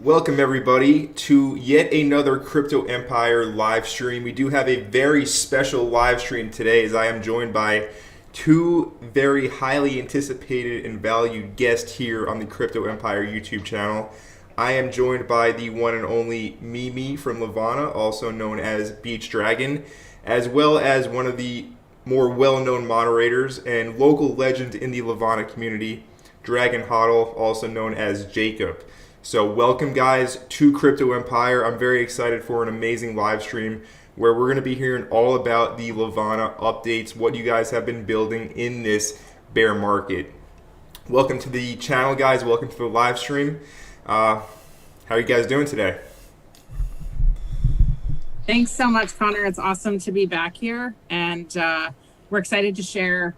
Welcome everybody to yet another Crypto Empire live stream. We do have a very special live stream today as I am joined by two very highly anticipated and valued guests here on the Crypto Empire YouTube channel. I am joined by the one and only Mimi from Levana, also known as Beach Dragon, as well as one of the more well-known moderators and local legend in the Levana community, Dragonhodl, also known as Jacob. So welcome guys to Crypto Empire. I'm very excited for an amazing live stream where we're going to be hearing all about the Levana updates, what you guys have been building in this bear market. Welcome to the channel guys, welcome to the live stream. How are you guys doing today? Thanks so much, Connor. It's awesome to be back here, and we're excited to share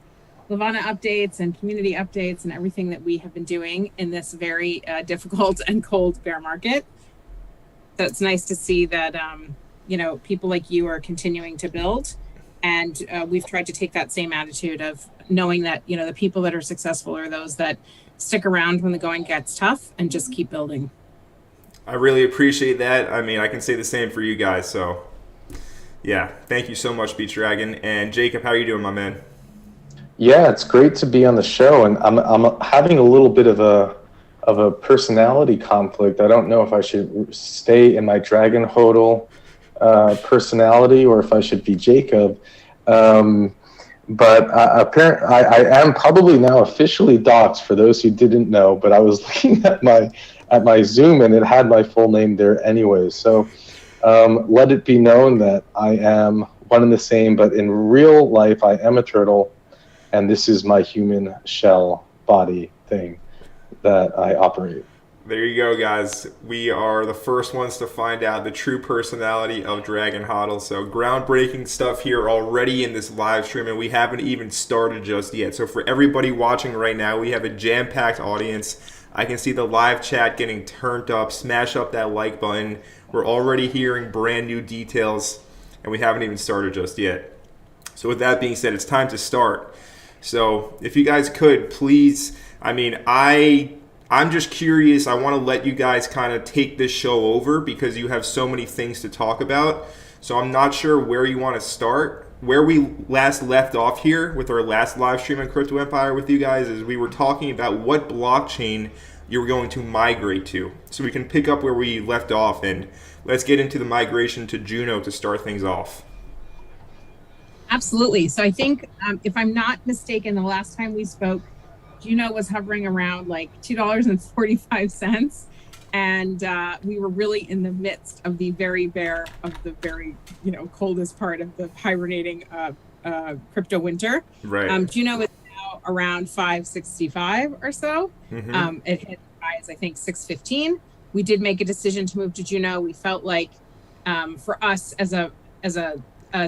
Levana updates and community updates and everything that we have been doing in this very difficult and cold bear market. So it's nice to see that people like you are continuing to build, and we've tried to take that same attitude of knowing that the people that are successful are those that stick around when the going gets tough and just keep building. I really appreciate that. I mean, I can say the same for you guys. So yeah, thank you so much, Beach Dragon. And Jacob, how are you doing, my man? Yeah, it's great to be on the show, and I'm having a little bit of a personality conflict. I don't know if I should stay in my Dragonhodl personality or if I should be Jacob. But apparently, I am probably now officially doxxed for those who didn't know. But I was looking at my Zoom and it had my full name there anyway. So let it be known that I am one and the same, but in real life I am a turtle. And this is my human shell body thing that I operate. There you go, guys. We are the first ones to find out the true personality of Dragonhodl. So groundbreaking stuff here already in this live stream, and we haven't even started just yet. So for everybody watching right now, we have a jam-packed audience. I can see the live chat getting turned up. Smash up that like button. We're already hearing brand new details, and we haven't even started just yet. So with that being said, it's time to start. So if you guys could, please, I'm just curious. I want to let you guys kind of take this show over because you have so many things to talk about. So I'm not sure where you want to start. Where we last left off here with our last live stream on Crypto Empire with you guys is we were talking about what blockchain you were going to migrate to. So we can pick up where we left off, and let's get into the migration to Juno to start things off. Absolutely. So I think, if I'm not mistaken, the last time we spoke, Juno was hovering around like $2.45, and we were really in the midst of the very coldest part of the hibernating crypto winter. Right. Juno is now around 565 or so. Mm-hmm. It hit highs, I think, 615. We did make a decision to move to Juno. We felt like for us as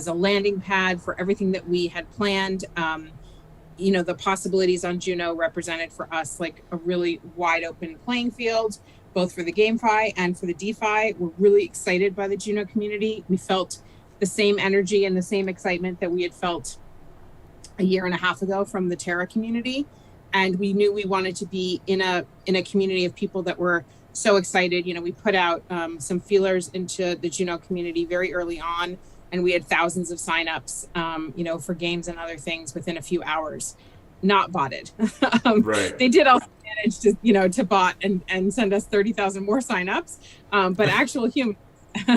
a landing pad for everything that we had planned, the possibilities on Juno represented for us like a really wide open playing field, both for the GameFi and for the DeFi. We're really excited by the Juno community. We felt the same energy and the same excitement that we had felt a year and a half ago from the Terra community. And we knew we wanted to be in a community of people that were so excited. We put out some feelers into the Juno community very early on, and we had thousands of signups, for games and other things within a few hours. Not botted. Right. They did also manage to bot and send us 30,000 more signups, but actual humans.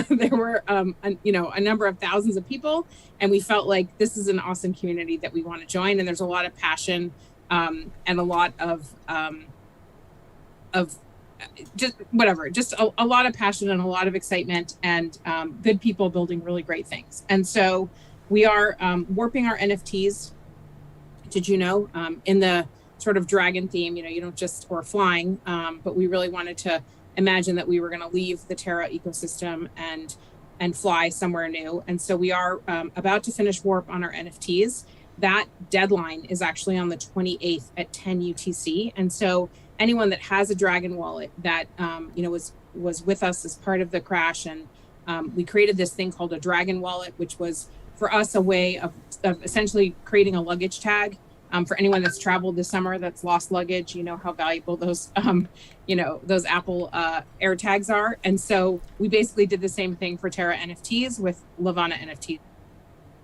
There were a number of thousands of people, and we felt like this is an awesome community that we want to join. And there's a lot of passion and a lot of a lot of passion and a lot of excitement, and good people building really great things. And so we are warping our NFTs to Juno in the sort of dragon theme, you don't just, or flying, but we really wanted to imagine that we were going to leave the Terra ecosystem and fly somewhere new. And so we are about to finish warp on our NFTs. That deadline is actually on the 28th at 10 UTC. And so anyone that has a Dragon wallet that was with us as part of the crash, and we created this thing called a Dragon wallet, which was for us a way of essentially creating a luggage tag For anyone that's traveled this summer that's lost luggage, you know how valuable those those Apple air tags are. And so we basically did the same thing for Terra NFTs with Levana NFTs.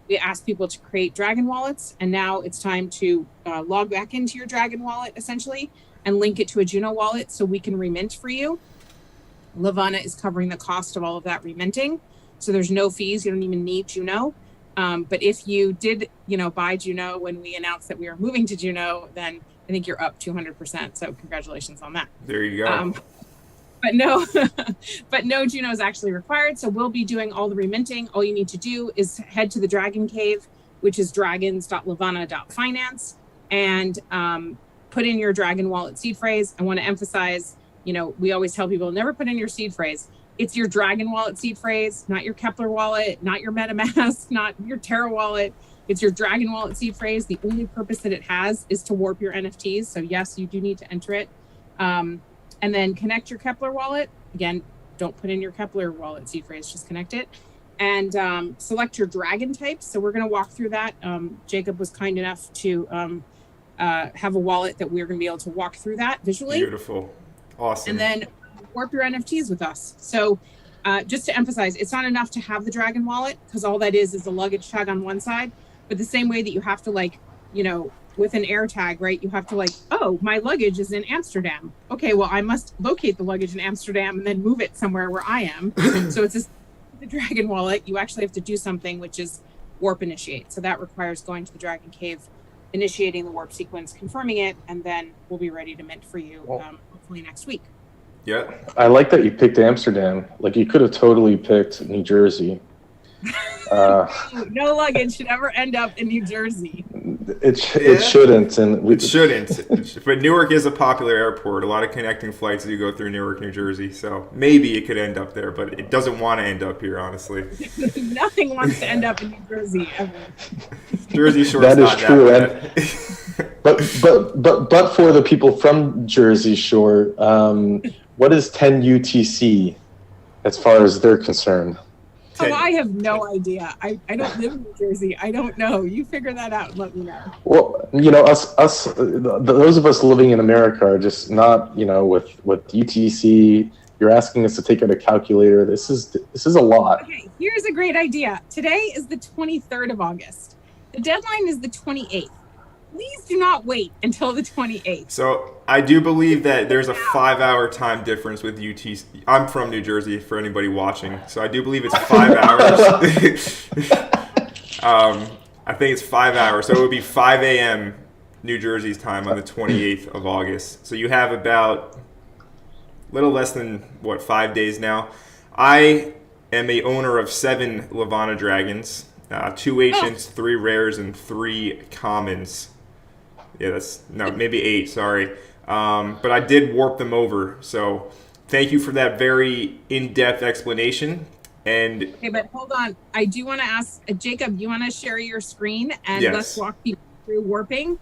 We asked people to create Dragon wallets, and now it's time to log back into your Dragon wallet essentially and link it to a Juno wallet so we can remint for you. Levana is covering the cost of all of that reminting, so there's no fees. You don't even need Juno. But if you did, buy Juno when we announced that we are moving to Juno, then I think you're up 200%. So congratulations on that. There you go. But no, Juno is actually required. So we'll be doing all the reminting. All you need to do is head to the Dragon Cave, which is dragons.levana.finance, and put in your Dragon wallet seed phrase. I want to emphasize, we always tell people never put in your seed phrase. It's your Dragon wallet seed phrase, not your Kepler wallet, not your MetaMask, not your Terra wallet. It's your Dragon wallet seed phrase. The only purpose that it has is to warp your NFTs. So yes, you do need to enter it. And then connect your Kepler wallet. Again, don't put in your Kepler wallet seed phrase, just connect it. And select your Dragon types. So we're going to walk through that. Jacob was kind enough to have a wallet that we're going to be able to walk through that visually. Beautiful. Awesome. And then warp your NFTs with us. So just to emphasize, it's not enough to have the Dragon wallet, because all that is a luggage tag on one side. But the same way that you have to with an air tag, right? You have to oh, my luggage is in Amsterdam. Okay, well, I must locate the luggage in Amsterdam and then move it somewhere where I am. So it's the Dragon wallet. You actually have to do something, which is warp initiate. So that requires going to the Dragon Cave, initiating the warp sequence, confirming it, and then we'll be ready to mint for you hopefully next week. Yeah. I like that you picked Amsterdam. You could have totally picked New Jersey. No luggage should ever end up in New Jersey. It shouldn't. It shouldn't. But Newark is a popular airport. A lot of connecting flights do go through Newark, New Jersey. So maybe it could end up there, but it doesn't want to end up here, honestly. Nothing wants to end up in New Jersey ever. Jersey Shore's that is not true. That but for the people from Jersey Shore, what is 10 UTC as far as they're concerned? Oh, I have no idea. I don't live in New Jersey. I don't know. You figure that out and let me know. Well, those of us living in America are just not, with UTC. You're asking us to take out a calculator. This is a lot. Okay, here's a great idea. Today is the 23rd of August. The deadline is the 28th. Please do not wait until the 28th. So I do believe that there's a 5-hour time difference with UTC. I'm from New Jersey, for anybody watching. So I do believe it's 5 hours. I think it's 5 hours. So it would be 5 a.m. New Jersey's time on the 28th of August. So you have about a little less than, 5 days now. I am a owner of 7 Levana Dragons, 2 ancients, 3 rares, and 3 commons. Yeah, maybe 8, sorry. But I did warp them over. So thank you for that very in-depth explanation. Okay, but hold on. I do want to ask, Jacob, you want to share your screen and let's walk people through warping?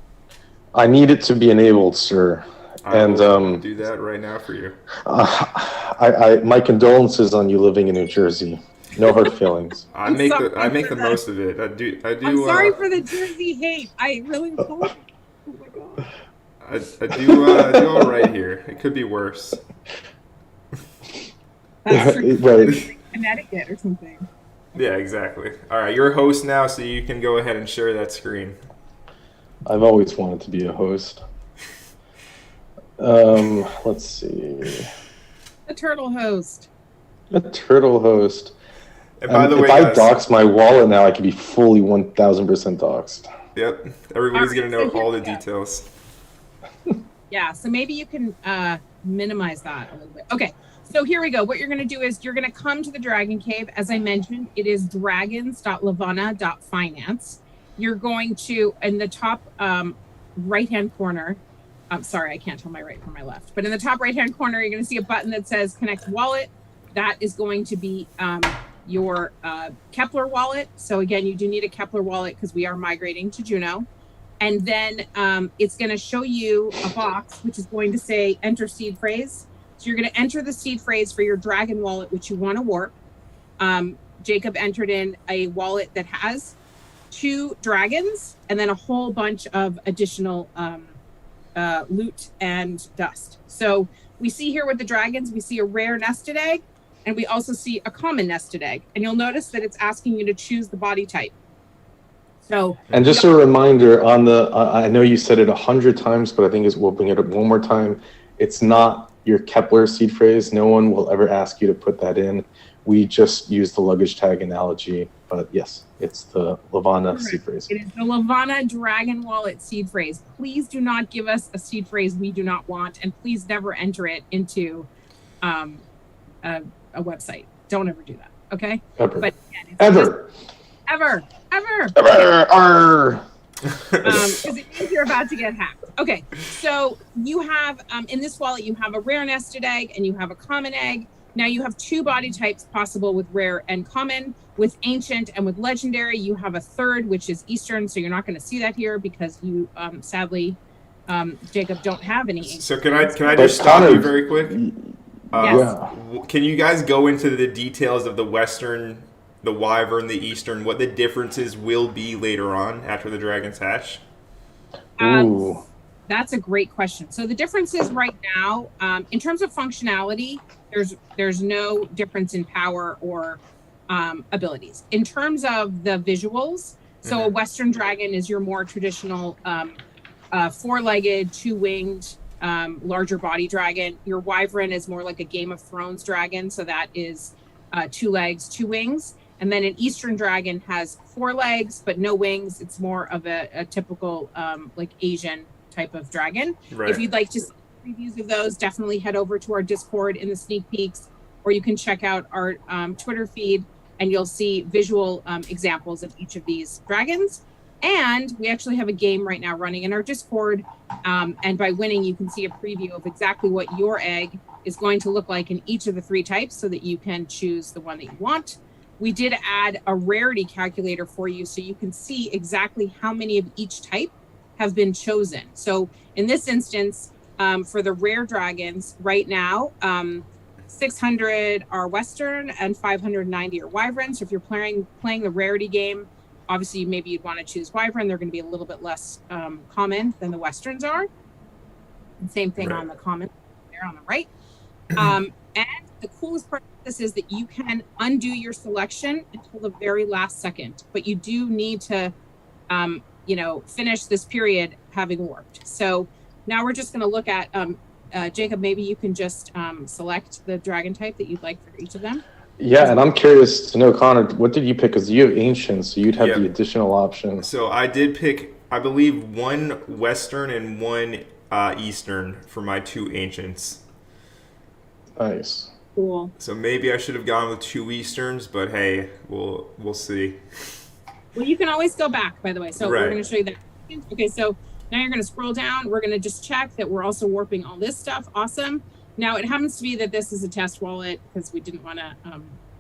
I need it to be enabled, sir. I will do that right now for you. My condolences on you living in New Jersey. No hard feelings. I make the most of it. I do. I'm sorry for the Jersey hate. I really hope. Oh my god. I do all right here. It could be worse. That's true. Right. Connecticut or something. Yeah, exactly. All right, you're a host now, so you can go ahead and share that screen. I've always wanted to be a host. Let's see. A turtle host. A turtle host. And by the way, if I dox my wallet now, I could be fully 1,000% doxed. Yep. Everybody's going to know so all the details. Yeah, so maybe you can minimize that a little bit. Okay, so here we go. What you're going to do is you're going to come to the Dragon Cave. As I mentioned, it is dragons.levana.finance. You're going to, in the top right-hand corner, I'm sorry, I can't tell my right from my left, but in the top right-hand corner, you're going to see a button that says Connect Wallet. That is going to be your Kepler wallet. So again, you do need a Kepler wallet because we are migrating to Juno. And then it's going to show you a box, which is going to say enter seed phrase. So you're going to enter the seed phrase for your Dragon wallet, which you want to warp. Jacob entered in a wallet that has 2 dragons, and then a whole bunch of additional loot and dust. So we see here with the dragons, we see a rare nested egg, and we also see a common nested egg. And you'll notice that it's asking you to choose the body type. So, and just a reminder on the, I know you said it 100 times, but I think we'll bring it up one more time. It's not your Kepler seed phrase. No one will ever ask you to put that in. We just use the luggage tag analogy, but yes, it's the Levana seed phrase. It is the Levana Dragon Wallet seed phrase. Please do not give us a seed phrase we do not want, and please never enter it into a website. Don't ever do that, okay? Ever. But again, ever. Ever. Because it means you're about to get hacked. Okay, so you have, in this wallet, you have a rare nested egg and you have a common egg. Now you have 2 body types possible with rare and common. With ancient and with legendary, you have a third, which is Eastern. So you're not going to see that here because you, sadly, Jacob, don't have any ancient. So can I just stop you very quick? Yes. Can you guys go into the details of the Western, the Wyvern, the Eastern, what the differences will be later on after the dragons hatch? Ooh. That's a great question. So the differences right now, in terms of functionality, there's no difference in power or abilities. In terms of the visuals, so a Western dragon is your more traditional 4-legged, 2-winged, larger body dragon. Your Wyvern is more like a Game of Thrones dragon, so that is 2 legs, 2 wings. And then an Eastern dragon has 4 legs, but no wings. It's more of a typical like Asian type of dragon. Right. If you'd like to see previews of those, definitely head over to our Discord in the sneak peeks, or you can check out our Twitter feed and you'll see visual examples of each of these dragons. And we actually have a game right now running in our Discord. And by winning, you can see a preview of exactly what your egg is going to look like in each of the 3 types so that you can choose the one that you want. We did add a rarity calculator for you so you can see exactly how many of each type have been chosen. So in this instance, for the rare dragons right now, 600 are Western and 590 are Wyvern. So if you're playing the rarity game, obviously maybe you'd want to choose Wyvern. They're going to be a little bit less common than the Westerns are. And same thing on the common there on the right. And the coolest part of this is that you can undo your selection until the very last second, but you do need to finish this period having warped. So now we're just going to look at, Jacob, maybe you can just select the dragon type that you'd like for each of them. Yeah, and I'm curious to know, Connor, what did you pick? Because you have ancient, so you'd have the additional option. So I did pick, I believe, 1 Western and 1 Eastern for my 2 ancients. Nice. Cool. So maybe I should have gone with 2 Easterns, but hey, we'll see. Well, you can always go back, by the way. So we're going to show you that. Okay, so now you're going to scroll down. We're going to just check that we're also warping all this stuff. Awesome. Now, it happens to be that this is a test wallet because we didn't want to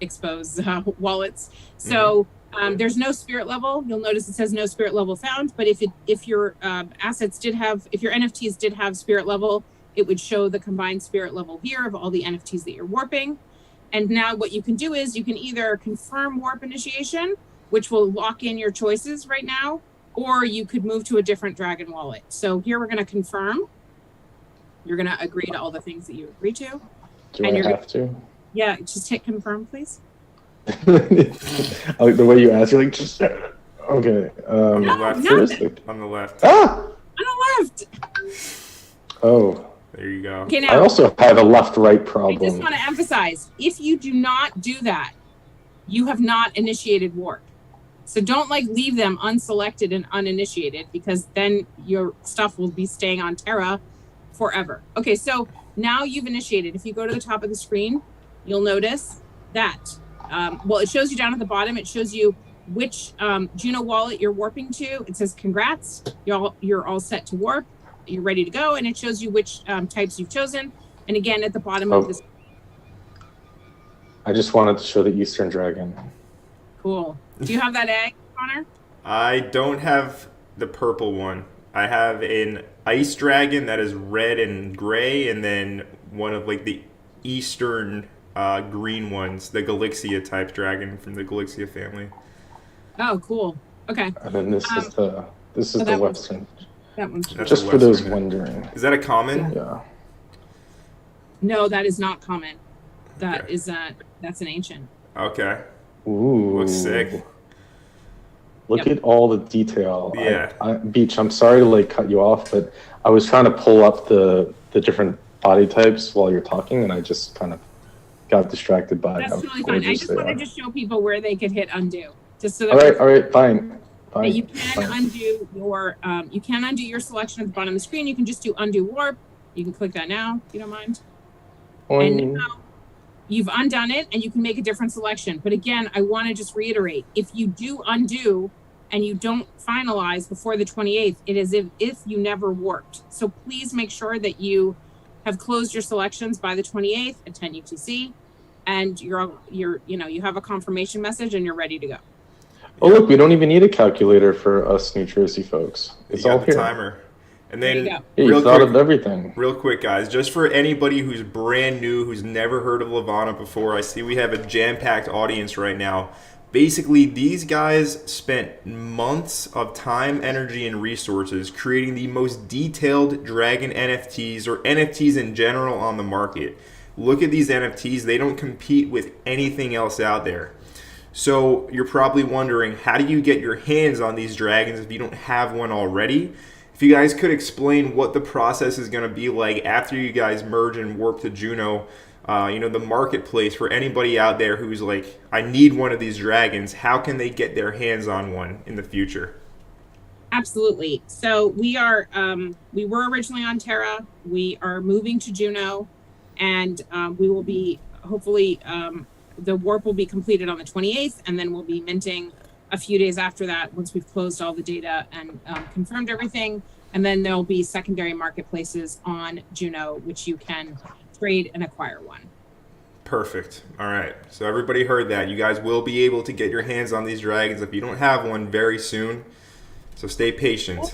expose wallets. So there's no spirit level. You'll notice it says no spirit level found. But if your assets did have, if your NFTs did have spirit level, it would show the combined spirit level here of all the NFTs that you're warping. And now what you can do is you can either confirm warp initiation, which will lock in your choices right now, or you could move to a different Dragon wallet. So here we're going to confirm. You're going to agree to all the things that you agree to. Do I have to? Yeah, just hit confirm, please. I like the way you ask, you're like, just, okay. On the left. On the left. Ah! On the left! Oh. There you go. Okay, now, I also have a left-right problem. I just want to emphasize, if you do not do that, you have not initiated warp. So don't leave them unselected and uninitiated, because then your stuff will be staying on Terra forever. Okay, so now you've initiated. If you go to the top of the screen, you'll notice that, it shows you down at the bottom, it shows you which Juno wallet you're warping to. It says, congrats, you're all set to warp. You're ready to go, and it shows you which types you've chosen. And again, at the bottom of this. I just wanted to show the Eastern Dragon. Cool. Do you have that egg, Connor? I don't have the purple one. I have an ice dragon that is red and gray, and then one of the Eastern green ones, the Galixia type dragon from the Galixia family. Oh, cool. Okay. And then this is the that one's- Western. That one's That's Just a for those Western. wondering. Is that a common? Yeah. no, that is not common. That Okay. is that's an ancient. Okay. Ooh. Looks sick. Look Yep. at all the detail. Yeah. Beach, I'm sorry to like cut you off, but I was trying to pull up the different body types while you're talking, and I just kind of got distracted by That's how totally fine. I gorgeous just they wanted are. to show people where they could hit undo, just so that All right, fine. that you can fine. undo your selection at the bottom of the screen. You can just do undo warp. You can click that now if you don't mind. And Boing. now you've undone it and you can make a different selection. But again, I want to just reiterate, if you do undo and you don't finalize before the 28th, it is if you never warped. So please make sure that you have closed your selections by the 28th at 10 UTC and you have a confirmation message and you're ready to go. Oh, look, we don't even need a calculator for us New Jersey folks. It's You all got the here. timer. And There then you go. Yeah, you thought of everything. Real quick, guys, just for anybody who's brand new, who's never heard of Levana before, I see we have a jam-packed audience right now. Basically, these guys spent months of time, energy, and resources creating the most detailed Dragon NFTs, or NFTs in general, on the market. Look at these NFTs. They don't compete with anything else out there. So you're probably wondering, how do you get your hands on these dragons if you don't have one already? If you guys could explain what the process is going to be like after you guys merge and warp to Juno, the marketplace for anybody out there who's like, I need one of these dragons, how can they get their hands on one in the future? Absolutely. So we were originally on Terra. We are moving to Juno, and we will be hopefully the warp will be completed on the 28th, and then we'll be minting a few days after that once we've closed all the data and confirmed everything. And then there'll be secondary marketplaces on Juno, which you can trade and acquire one. Perfect. All right. So everybody heard that. You guys will be able to get your hands on these dragons if you don't have one very soon. So stay patient.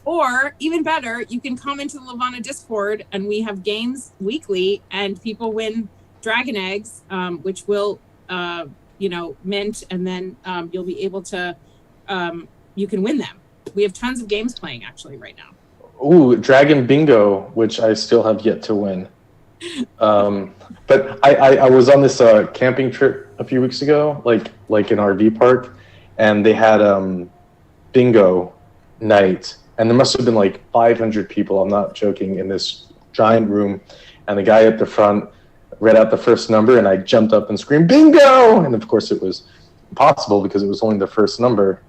Or even better, you can come into the Levana Discord, and we have games weekly, and people win dragon eggs, which will mint, and then you'll be able to you can win them. We have tons of games playing actually right now. Ooh, Dragon Bingo, which I still have yet to win. But I was on this camping trip a few weeks ago, like an RV park, and they had bingo night, and there must have been like 500 people, I'm not joking, in this giant room, and the guy at the front read out the first number, and I jumped up and screamed bingo, and of course it was impossible because it was only the first number.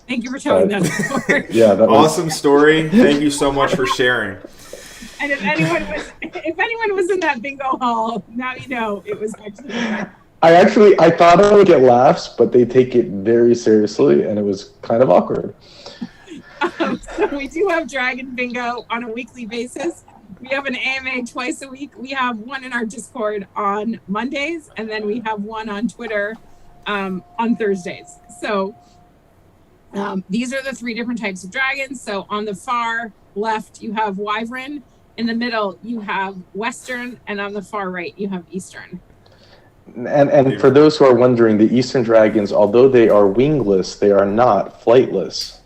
Thank you for telling that story. Yeah, that Awesome story. Thank you so much for sharing. And if anyone was in that bingo hall, now you know it was actually. I thought I would get laughs, but they take it very seriously, and it was kind of awkward. So we do have Dragon Bingo on a weekly basis. We have an AMA twice a week. We have one in our Discord on Mondays, and then we have one on Twitter on Thursdays. So these are the three different types of dragons. So on the far left, you have Wyvern. In the middle, you have Western, and on the far right, you have Eastern. And for those who are wondering, the Eastern dragons, although they are wingless, they are not flightless.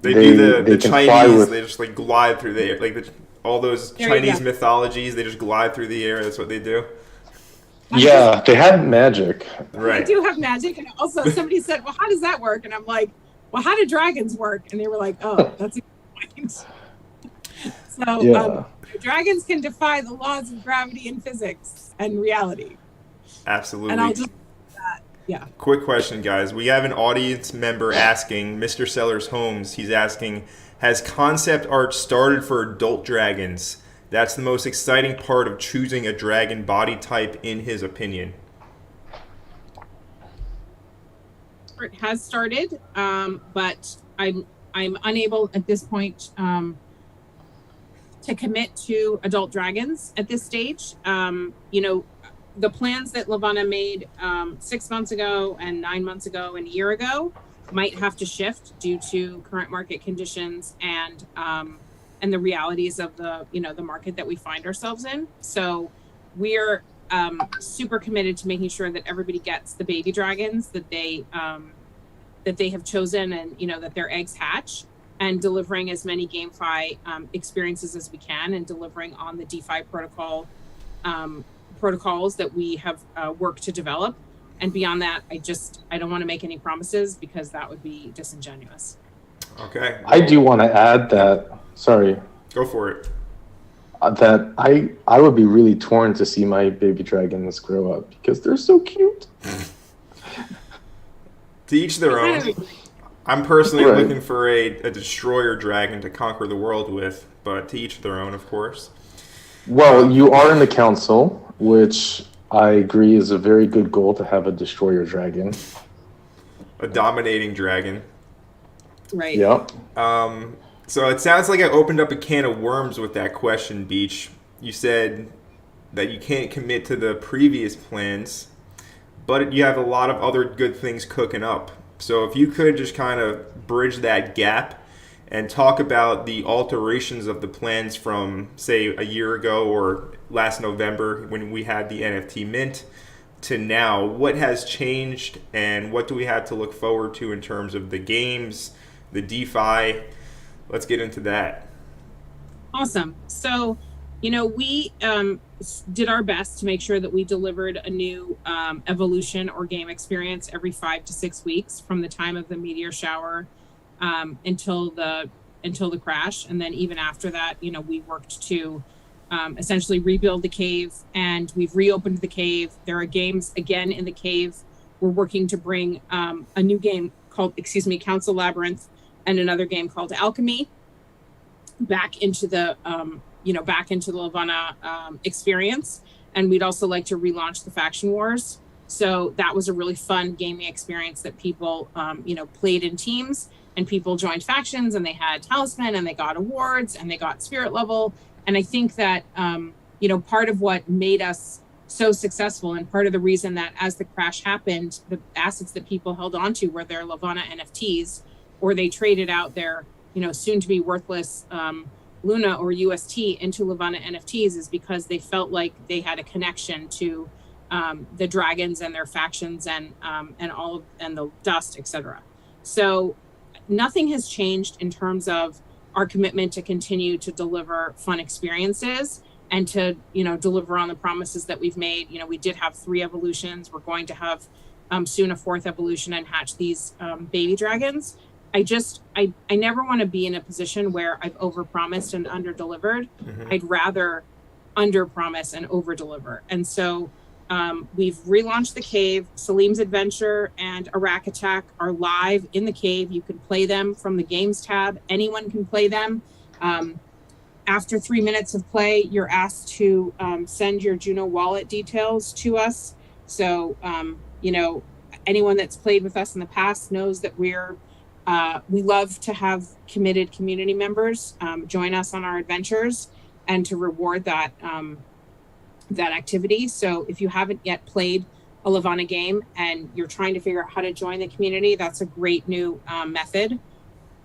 They do the can fly Chinese, with- they just like glide through the air. Like all those There you Chinese go. mythologies, they just glide through the air. That's what they do. Yeah, they have magic. Right. They do have magic. And also somebody said, well, how does that work? And I'm like, well, how do dragons work? And they were like, oh, that's a good point. So Yeah. dragons can defy the laws of gravity and physics and reality. Absolutely. And I'll just yeah. Quick question, guys. We have an audience member asking, Mr. Sellers Holmes, he's asking, has concept art started for adult dragons? That's the most exciting part of choosing a dragon body type, in his opinion. It has started, but I'm unable at this point to commit to adult dragons at this stage. The plans that Levana made 6 months ago and 9 months ago and a year ago might have to shift due to current market conditions and the realities of the market that we find ourselves in. So we're super committed to making sure that everybody gets the baby dragons that they have chosen, and that their eggs hatch, and delivering as many GameFi experiences as we can, and delivering on the DeFi protocols that we have worked to develop. And beyond that, I don't want to make any promises, because that would be disingenuous. Okay. I do want to add that, sorry. Go for it. That I would be really torn to see my baby dragons grow up, because they're so cute. To each their own. I'm personally looking for a destroyer dragon to conquer the world with, but to each their own, of course. Well, you are in the council, which I agree is a very good goal, to have a destroyer dragon. A dominating dragon. Right. Yep. So it sounds like I opened up a can of worms with that question, Beach. You said that you can't commit to the previous plans, but you have a lot of other good things cooking up. So if you could just kind of bridge that gap and talk about the alterations of the plans from, say, a year ago or last November when we had the NFT mint to now. What has changed, and what do we have to look forward to in terms of the games, the DeFi? Let's get into that. Awesome. So, we did our best to make sure that we delivered a new evolution or game experience every 5 to 6 weeks from the time of the meteor shower until the crash. And then even after that, we worked to essentially rebuild the cave, and we've reopened the cave. There are games again in the cave. We're working to bring a new game called, Council Labyrinth, and another game called Alchemy back into the Levana experience. And we'd also like to relaunch the Faction Wars. So that was a really fun gaming experience that people, played in teams, and people joined factions, and they had talisman, and they got awards, and they got spirit level. And I think that, part of what made us so successful, and part of the reason that as the crash happened, the assets that people held onto were their Levana NFTs, or they traded out their, soon to be worthless Luna or UST into Levana NFTs, is because they felt like they had a connection to the dragons and their factions and the dust, etc. So nothing has changed in terms of our commitment to continue to deliver fun experiences and to, deliver on the promises that we've made. We did have 3 evolutions. We're going to have soon a 4th evolution and hatch these baby dragons. I never want to be in a position where I've overpromised and underdelivered. Mm-hmm. I'd rather underpromise and overdeliver. And so we've relaunched the cave. Salim's Adventure and Iraq Attack are live in the cave. You can play them from the Games tab. Anyone can play them. After 3 minutes of play, you're asked to send your Juno wallet details to us. So, anyone that's played with us in the past knows that we love to have committed community members join us on our adventures and to reward that activity. So if you haven't yet played a Levana game and you're trying to figure out how to join the community, that's a great new method.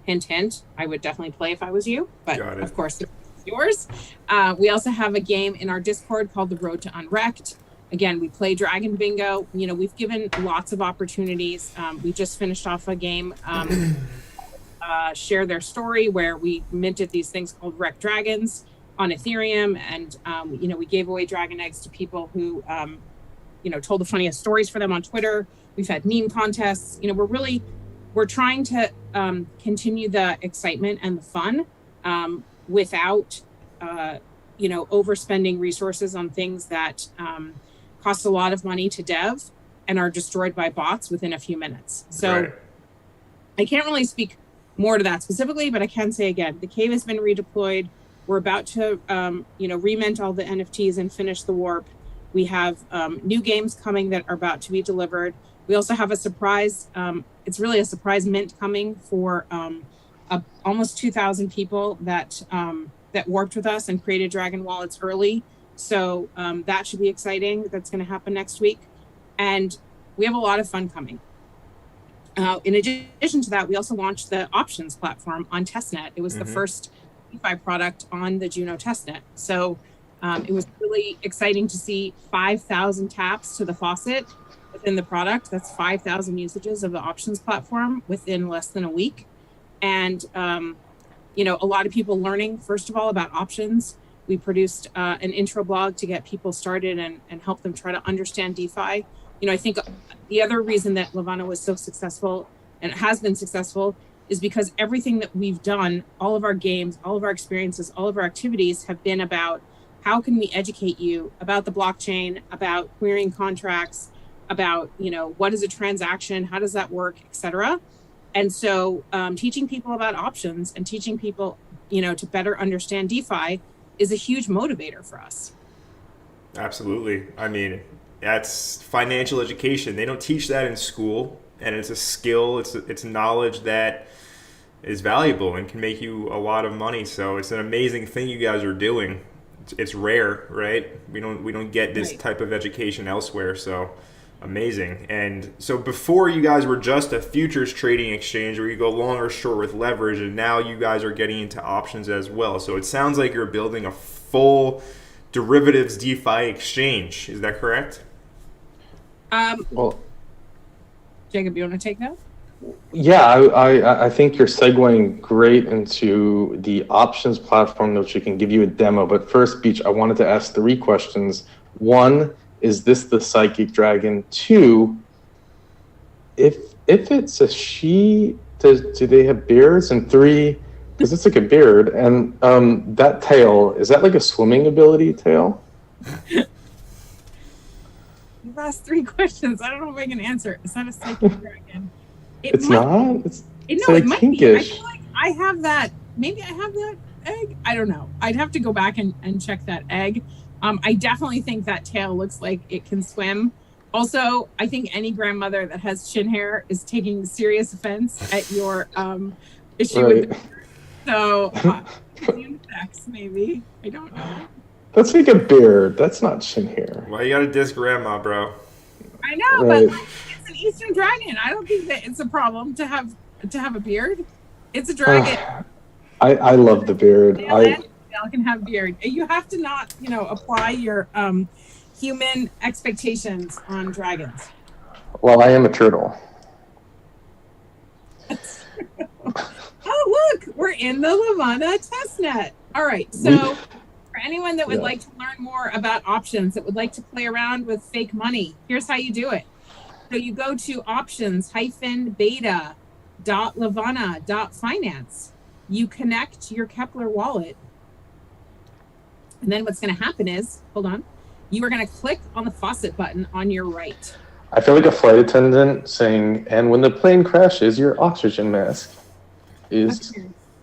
Hint, hint. I would definitely play if I was you, but of course it's yours. We also have a game in our Discord called The Road to Unwrecked. Again, we play Dragon Bingo. We've given lots of opportunities. We just finished off a game, Share Their Story, where we minted these things called Wrecked Dragons on Ethereum. And, we gave away dragon eggs to people who, told the funniest stories for them on Twitter. We've had meme contests. We're trying to continue the excitement and the fun without, overspending resources on things that cost a lot of money to dev and are destroyed by bots within a few minutes. So right. I can't really speak more to that specifically, but I can say again, the cave has been redeployed. We're about to, remint all the NFTs and finish the warp. We have new games coming that are about to be delivered. We also have a surprise. It's really a surprise mint coming for almost 2,000 people that warped with us and created Dragon wallets early. So that should be exciting. That's going to happen next week. And we have a lot of fun coming. In addition to that, we also launched the options platform on testnet. It was the first DeFi product on the Juno testnet. So It was really exciting to see 5,000 taps to the faucet within the product. That's 5,000 usages of the options platform within less than a week. And, you know, a lot of people learning, first of all, about options. We produced an intro blog to get people started and help them try to understand DeFi. You know, I think the other reason that Levana was so successful and has been successful is because everything that we've done, all of our games, all of our experiences, all of our activities have been about how can we educate you about the blockchain, about querying contracts, about, you know, what is a transaction, how does that work, etc. And so teaching people about options and teaching people, you know, to better understand DeFi is a huge motivator for us. Absolutely. I mean, that's financial education. They don't teach that in school, and it's a skill. It's knowledge that is valuable and can make you a lot of money. So it's an amazing thing you guys are doing. It's rare, right? We don't get this type of education elsewhere. So amazing. And so before, you guys were just a futures trading exchange where you go long or short with leverage, and now you guys are getting into options as well. So it sounds like you're building a full derivatives DeFi exchange. Is that correct? Well, Jacob, you want to take that? yeah, I think you're segueing great into the options platform, which we can give you a demo. But first, Beach, I wanted to ask 3 questions. 1, is this the psychic dragon? 2, if it's a she, do they have beards? And 3, because it's like a beard, and that tail, is that like a swimming ability tail? You've asked 3 questions. I don't know if I can answer. Is that a psychic dragon? It's not? It's No, like it might pinkish. be. I feel like I have that. Maybe I have that egg. I don't know. I'd have to go back and check that egg. I definitely think that tail looks like it can swim. Also, I think any grandmother that has chin hair is taking serious offense at your issue with the so unisex, maybe. I don't know. That's like a beard. That's not chin hair. Why you gotta diss grandma, bro? I know, Right. but like, it's an Eastern dragon. I don't think that it's a problem to have a beard. It's a dragon. I love the beard. Male can have beard. You have to not, you know, apply your human expectations on dragons. Well, I am a turtle. Oh, look, we're in the Levana testnet. All right, so for anyone that would like to learn more about options, that would like to play around with fake money, here's how you do it. So you go to options-beta.levana.finance. You connect your Kepler wallet. And then what's going to happen is, hold on, you are going to click on the faucet button on your right. I feel like a flight attendant saying, and when the plane crashes, your oxygen mask is...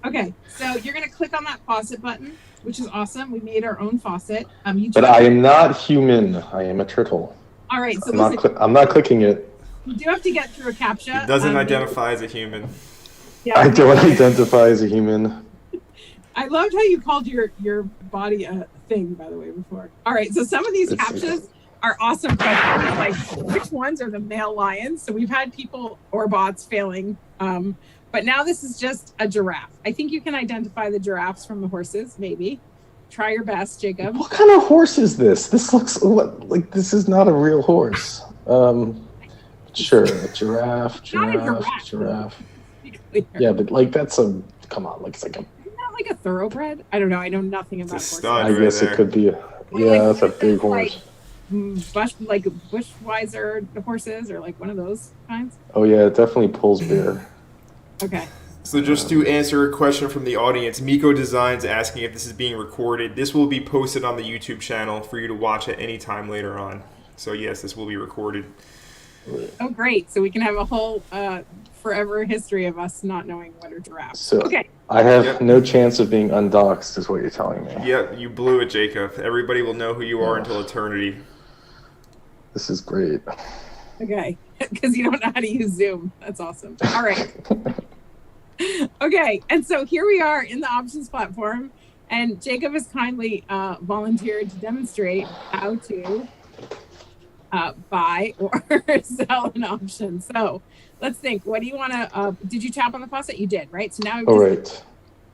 Okay, so you're going to click on that faucet button, which is awesome. We made our own faucet. But I am not human. I am a turtle. All right, so I'm not clicking it. you do have to get through a CAPTCHA. It doesn't identify as a human. Yeah, I don't identify as a human. I loved how you called your body a thing, by the way, before. All right, so some of these CAPTCHAs are awesome questions, like which ones are the male lions? So we've had people or bots failing, but now this is just a giraffe. I think you can identify the giraffes from the horses, maybe. Try your best, Jacob. What kind of horse is this? This looks like this is not a real horse. Sure, a giraffe. Yeah, but like that's a, come on, like it's like a... Isn't that like a thoroughbred? I don't know. I know nothing about horses. I guess it could be. That's a big horse. Like Bushweiser horses or like one of those kinds. Oh yeah, it definitely pulls beer. Okay. So just to answer a question from the audience, Miko Designs asking if this is being recorded. This will be posted on the YouTube channel for you to watch at any time later on. So yes, this will be recorded. Oh, great. So we can have a whole forever history of us not knowing what are giraffes. So okay. I have no chance of being undoxed is what you're telling me. Yep, you blew it, Jacob. Everybody will know who you are until eternity. This is great. Okay, because you don't know how to use Zoom. That's awesome. All right. Okay, and so here we are in the options platform, and Jacob has kindly volunteered to demonstrate how to buy or sell an option. So let's think. What do you want to? Did you tap on the faucet? You did, right? So now All right.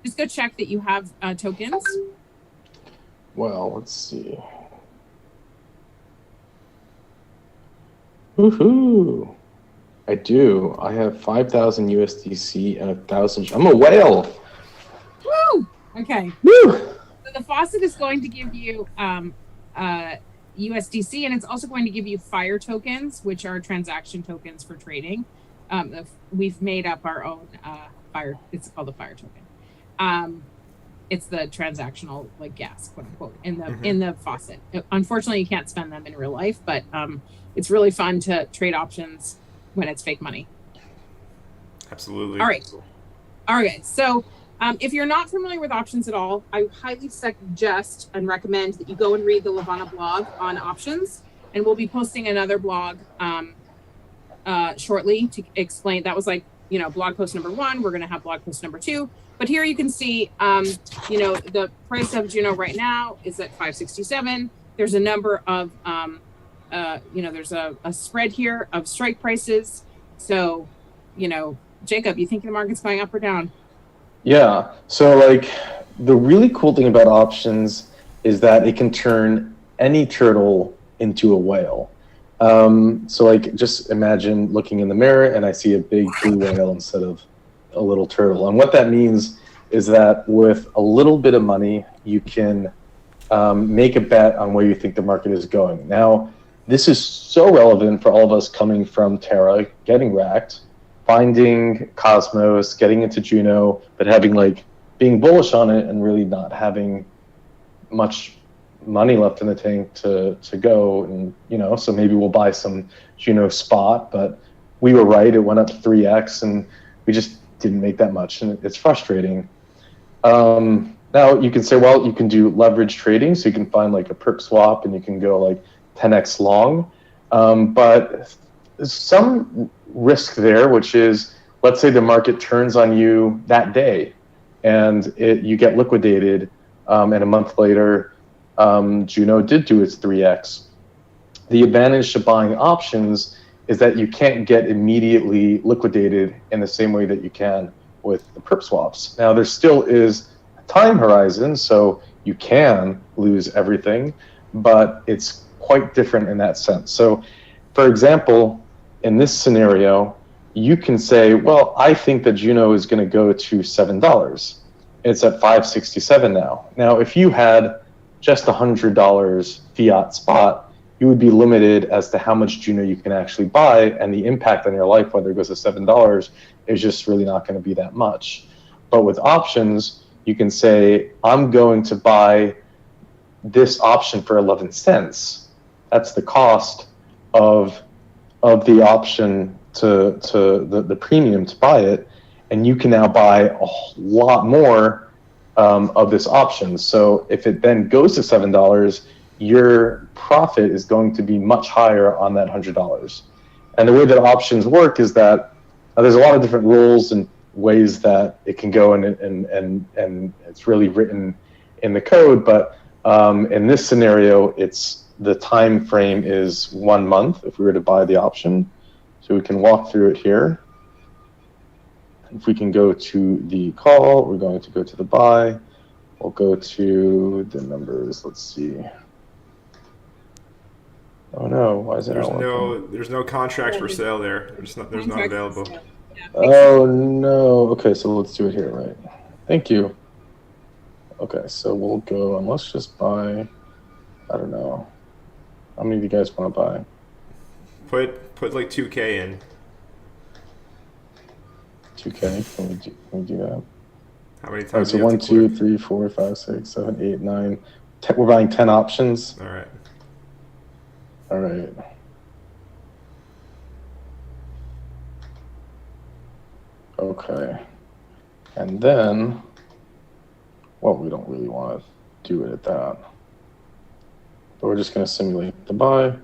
Just go check that you have tokens. Well, let's see. Woohoo! I do. I have 5,000 USDC and 1,000. I'm a whale. Woo! Okay. Woo! So the faucet is going to give you USDC, and it's also going to give you FIRE tokens, which are transaction tokens for trading. We've made up our own FIRE. It's called a FIRE token. It's the transactional, like, gas, quote unquote, in the faucet. Unfortunately, you can't spend them in real life, but it's really fun to trade options when it's fake money. Absolutely. All right. So if you're not familiar with options at all, I highly suggest and recommend that you go and read the Levana blog on options, and we'll be posting another blog shortly to explain. That was like, blog post number 1. We're going to have blog post number 2. But here you can see, the price of Juno right now is at 567. There's a number of, there's a spread here of strike prices. So, Jacob, you think the market's going up or down? Yeah. So, like, the really cool thing about options is that it can turn any turtle into a whale. So, like, just imagine looking in the mirror and I see a big blue whale instead of a little turtle. And what that means is that with a little bit of money, you can make a bet on where you think the market is going. Now, this is so relevant for all of us coming from Terra, getting racked, finding Cosmos, getting into Juno, but being bullish on it and really not having much money left in the tank to go. And, so maybe we'll buy some Juno spot, but we were right. It went up 3x and we just didn't make that much, and it's frustrating. Now you can say, well, you can do leverage trading, so you can find like a perp swap and you can go like 10x long, but there's some risk there, which is, let's say the market turns on you that day and you get liquidated, and a month later Juno did do its 3x. The advantage to buying options is that you can't get immediately liquidated in the same way that you can with the perp swaps. Now, there still is a time horizon, so you can lose everything, but it's quite different in that sense. So, for example, in this scenario, you can say, well, I think that Juno is going to go to $7. It's at 567 now. Now, if you had just $100 fiat spot, you would be limited as to how much Juno you can actually buy, and the impact on your life, whether it goes to $7, is just really not going to be that much. But with options, you can say, I'm going to buy this option for 11 cents. That's the cost of the option to the premium to buy it, and you can now buy a lot more of this option. So if it then goes to $7, your profit is going to be much higher on that $100. And the way that options work is that there's a lot of different rules and ways that it can go, and it's really written in the code. But in this scenario, the time frame is 1 month if we were to buy the option. So we can walk through it here. If we can go to the call, we're going to go to the buy. We'll go to the numbers. Let's see. Oh no! Why is it not working? There's no contracts for sale there. There's none available. Yeah. Oh no! Okay, so let's do it here, right? Thank you. Okay, so we'll go and let's just buy. I don't know. How many of you guys want to buy? Put like 2K in. 2K. Can we do that? How many times? All right, so 1, 2, 3, 4, 5, 6, 7, 8, 9. We're buying 10 options. All right. All right. Okay. And then, well, we don't really want to do it at that. But we're just going to simulate the buy.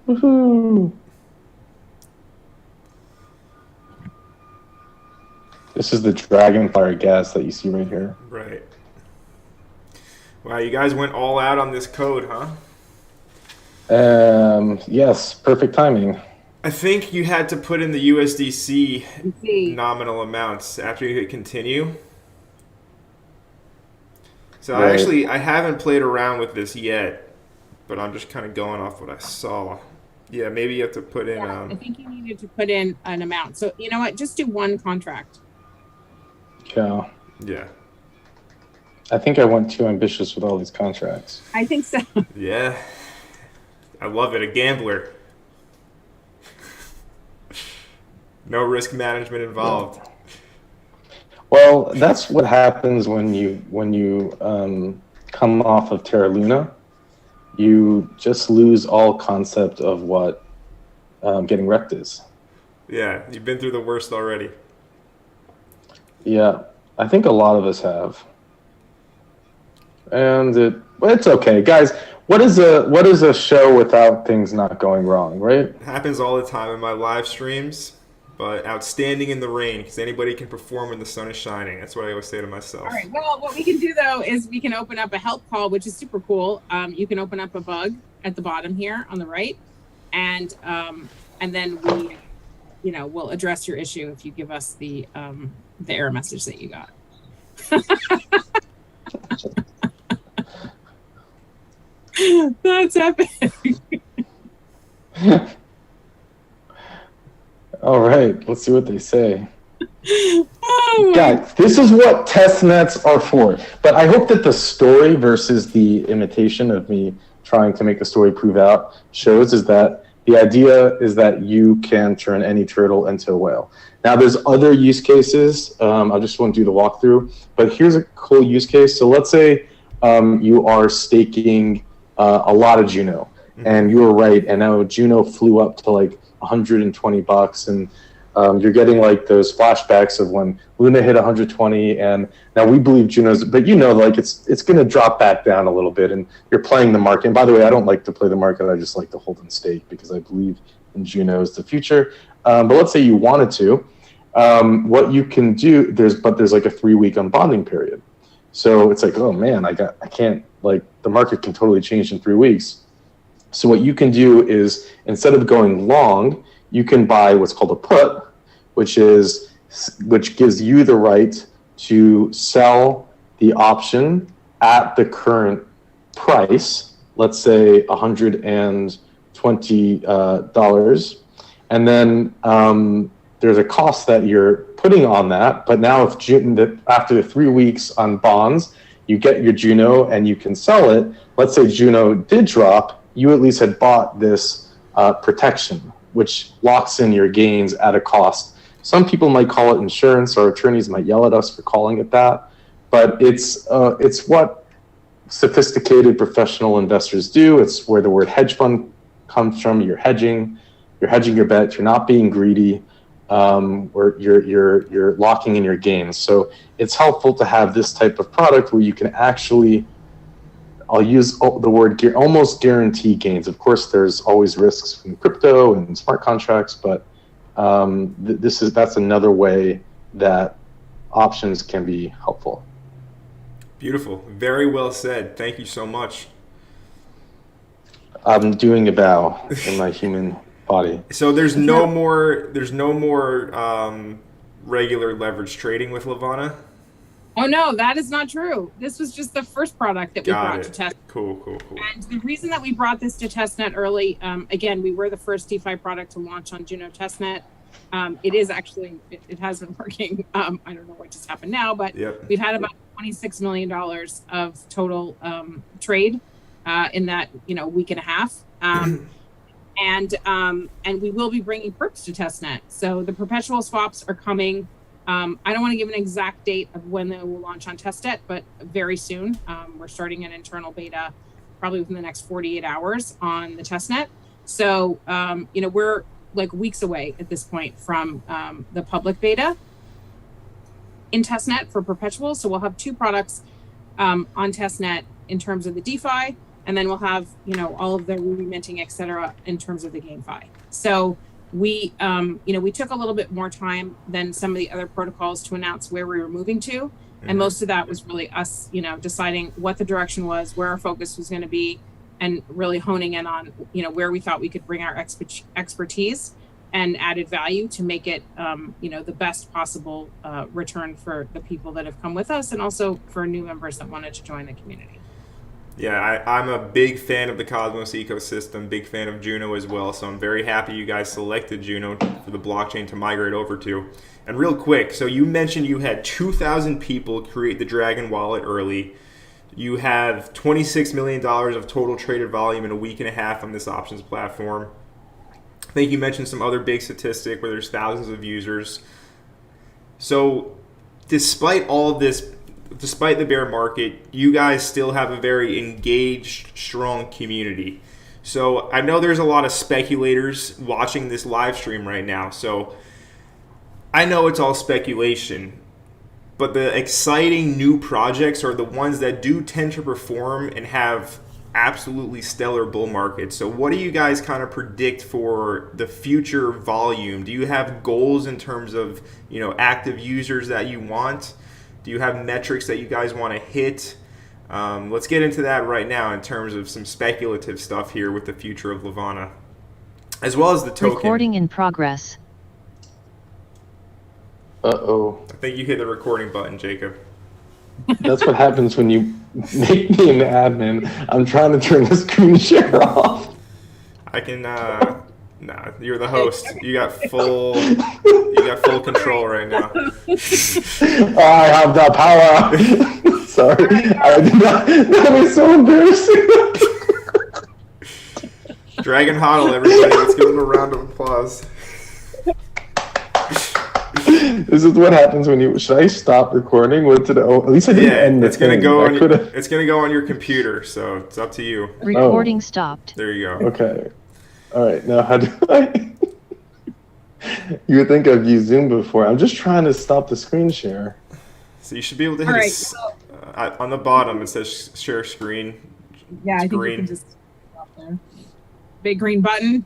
Woohoo! This is the Dragonfire gas that you see right here. Right. Wow, you guys went all out on this code, huh? Yes, perfect timing. I think you had to put in the USDC nominal amounts after you hit continue. So Right. I haven't played around with this yet, but I'm just kind of going off what I saw. Yeah, maybe you have to put in. Yeah, I think you needed to put in an amount. So you know what? Just do one contract. Yeah. Yeah. I think I went too ambitious with all these contracts. I think so. Yeah. I love it. A gambler. No risk management involved. Well, that's what happens when you come off of Terra Luna. You just lose all concept of what getting wrecked is. Yeah, you've been through the worst already. Yeah, I think a lot of us have, and but it's okay, guys. What is a show without things not going wrong, right? It happens all the time in my live streams, but outstanding in the rain because anybody can perform when the sun is shining. That's what I always say to myself. All right. Well, what we can do though is we can open up a help call, which is super cool. You can open up a bug at the bottom here on the right, and then we, we'll address your issue if you give us the error message that you got. That's epic. All right, let's see what they say. Oh, Guys, this is what test nets are for. But I hope that the story versus the imitation of me trying to make the story prove out shows is that the idea is that you can turn any turtle into a whale. Now, there's other use cases. I just won't do the walkthrough. But here's a cool use case. So let's say you are staking a lot of Juno. And you were right. And now Juno flew up to like $120, and you're getting like those flashbacks of when Luna hit 120, and now we believe Juno's, but like it's going to drop back down a little bit, and you're playing the market. And by the way, I don't like to play the market. I just like to hold and stake because I believe in Juno as the future. But let's say you wanted to, what you can do, there's like a 3-week unbonding period. So it's like, oh man, I can't, like the market can totally change in 3 weeks. So what you can do is, instead of going long, you can buy what's called a put, which gives you the right to sell the option at the current price, let's say $120, and then there's a cost that you're putting on that. But now after the 3 weeks on bonds, you get your Juno and you can sell it. Let's say Juno did drop, you at least had bought this protection, which locks in your gains at a cost. Some people might call it insurance, or attorneys might yell at us for calling it that, but it's what sophisticated professional investors do. It's where the word hedge fund comes from. You're hedging your bets. You're not being greedy, or you're locking in your gains. So it's helpful to have this type of product where you can actually, I'll use the word almost guarantee gains. Of course, there's always risks from crypto and smart contracts, but that's another way that options can be helpful. Beautiful. Very well said. Thank you so much. I'm doing a bow in my human body. So there's no more regular leverage trading with Levana? Oh no, that is not true. This was just the first product that we brought to test. Cool. And the reason that we brought this to testnet early, again, we were the first DeFi product to launch on Juno testnet. It is actually, it has been working. I don't know what just happened now, but We've had about $26 million of total trade in that week and a half. And we will be bringing perps to testnet. So the perpetual swaps are coming. I don't want to give an exact date of when they will launch on testnet, but very soon. We're starting an internal beta probably within the next 48 hours on the testnet. So, we're like weeks away at this point from the public beta in testnet for perpetual. So we'll have 2 products on testnet in terms of the DeFi, and then we'll have, all of the Ruby minting, et cetera, in terms of the GameFi. So we took a little bit more time than some of the other protocols to announce where we were moving to. And most of that was really us, deciding what the direction was, where our focus was going to be, and really honing in on, where we thought we could bring our expertise. and added value to make it, the best possible return for the people that have come with us, and also for new members that wanted to join the community. Yeah, I'm a big fan of the Cosmos ecosystem, big fan of Juno as well, so I'm very happy you guys selected Juno for the blockchain to migrate over to. And real quick, so you mentioned you had 2,000 people create the Dragon wallet early. You have $26 million of total traded volume in a week and a half on this options platform. I think you mentioned some other big statistic where there's thousands of users. So despite all of this, despite the bear market, you guys still have a very engaged, strong community. So I know there's a lot of speculators watching this live stream right now. So I know it's all speculation, but the exciting new projects are the ones that do tend to perform and have absolutely stellar bull markets. So what do you guys kind of predict for the future volume? Do you have goals in terms of, active users that you want? Do you have metrics that you guys want to hit? Let's get into that right now in terms of some speculative stuff here with the future of Levana, as well as the token. Recording in progress. Uh-oh. I think you hit the recording button, Jacob. That's what happens when you make me an admin. I'm trying to turn the screen share off. I can, nah, you're the host. You got full control right now. I have the power. Sorry, I did not. That was so embarrassing. Dragonhodl, everybody. Let's give him a round of applause. This is what happens when you. Should I stop recording? What did? At least I didn't end the it's gonna thing. go on. It's gonna go on your computer, so it's up to you. Recording stopped. There you go. Okay. All right. Now how do I? You would think I've used Zoom before. I'm just trying to stop the screen share. So you should be able to hit on the bottom. It says share screen. Yeah, I think you can just stop there. Big green button.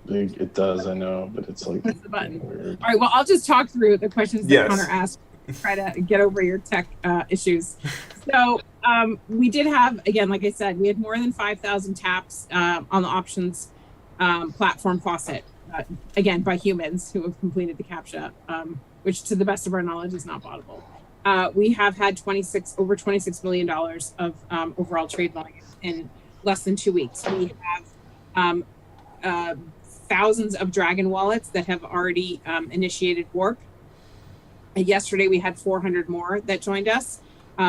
It does, I know, but it's like Press the button. weird. All right, well, I'll just talk through the questions that Yes. Connor asked. Try to get over your tech issues. So we did have, again, like I said, we had more than 5,000 taps on the options platform faucet, again, by humans who have completed the CAPTCHA, which to the best of our knowledge is not bottable. We have had over $26 million of overall trade volume in less than 2 weeks. We have thousands of Dragon wallets that have already initiated warp. Yesterday we had 400 more that joined us.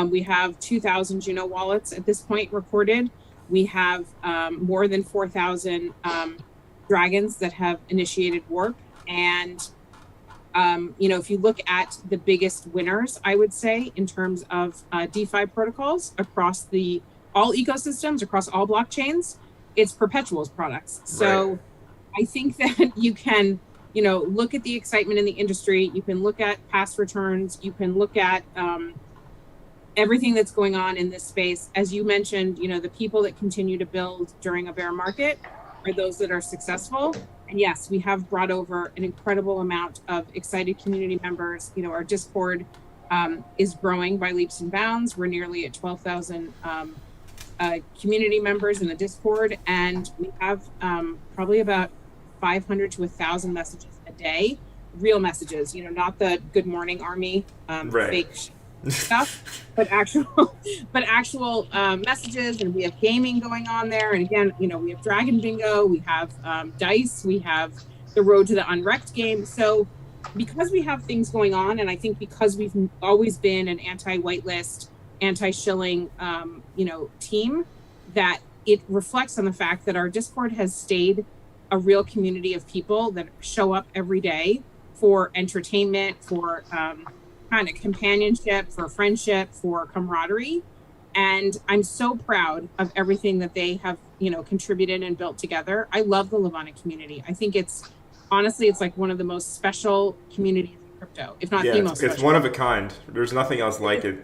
We have 2,000 Juno wallets at this point recorded. We have more than 4,000 dragons that have initiated warp. And if you look at the biggest winners, I would say, in terms of DeFi protocols across all ecosystems, across all blockchains, it's perpetuals products. So Right. I think that you can, look at the excitement in the industry. You can look at past returns. You can look at everything that's going on in this space. As you mentioned, the people that continue to build during a bear market are those that are successful. And yes, we have brought over an incredible amount of excited community members. Our Discord is growing by leaps and bounds. We're nearly at 12,000 community members in the Discord, and we have probably about 500 to 1,000 messages a day, real messages, not the good morning army Right. fake stuff, but actual messages. And we have gaming going on there. And again, we have Dragon Bingo, we have dice, we have the Road to the Unwrecked game. So because we have things going on, and I think because we've always been an anti-whitelist, anti-shilling team, that it reflects on the fact that our Discord has stayed a real community of people that show up every day for entertainment, for kind of companionship, for friendship, for camaraderie. And I'm so proud of everything that they have contributed and built together. I love the Levana community. I think it's like one of the most special communities in crypto, if not the most special. It's one of a kind. There's nothing else like it.